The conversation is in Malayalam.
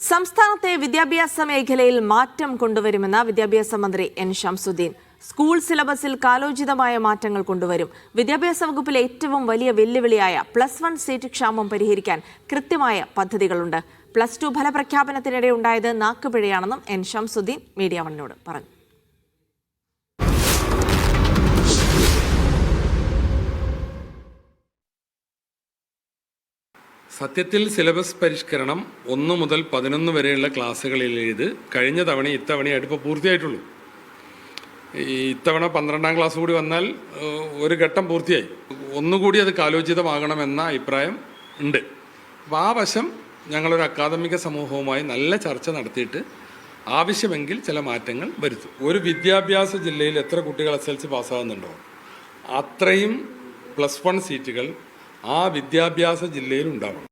സംസ്ഥാനത്തെ വിദ്യാഭ്യാസ മേഖലയിൽ മാറ്റം കൊണ്ടുവരുമെന്ന് വിദ്യാഭ്യാസ മന്ത്രി എൻ ശംസുദ്ദീൻ. സ്കൂൾ സിലബസിൽ കാലോചിതമായ മാറ്റങ്ങൾ കൊണ്ടുവരും. വിദ്യാഭ്യാസ വകുപ്പിലെ ഏറ്റവും വലിയ വെല്ലുവിളിയായ +1 സീറ്റ് ക്ഷാമം പരിഹരിക്കാൻ കൃത്യമായ പദ്ധതികളുണ്ട്. +2 ഫലപ്രഖ്യാപനത്തിനിടെ ഉണ്ടായത് നാക്കുപിഴയാണെന്നും എൻ ശംസുദ്ദീൻ മീഡിയ വണ്ണിനോട് പറഞ്ഞു. സത്യത്തിൽ സിലബസ് പരിഷ്കരണം 1 മുതൽ 11 വരെയുള്ള ക്ലാസ്സുകളിലേത് കഴിഞ്ഞ തവണ ഇത്തവണയായിട്ട് ഇപ്പോൾ പൂർത്തിയായിട്ടുള്ളൂ. ഇത്തവണ 12ാം ക്ലാസ് കൂടി വന്നാൽ ഒരു ഘട്ടം പൂർത്തിയായി. ഒന്നുകൂടി അത് കാലോചിതമാകണമെന്ന അഭിപ്രായം ഉണ്ട്. അപ്പോൾ ആ വശം ഞങ്ങളൊരു അക്കാദമിക സമൂഹവുമായി നല്ല ചർച്ച നടത്തിയിട്ട് ആവശ്യമെങ്കിൽ ചില മാറ്റങ്ങൾ വരുത്തും. ഒരു വിദ്യാഭ്യാസ ജില്ലയിൽ എത്ര കുട്ടികൾ SLC പാസ്സാകുന്നുണ്ടോ അത്രയും +1 സീറ്റുകൾ ആ വിദ്യാഭ്യാസ ജില്ലയിൽ ഉണ്ടാവണം.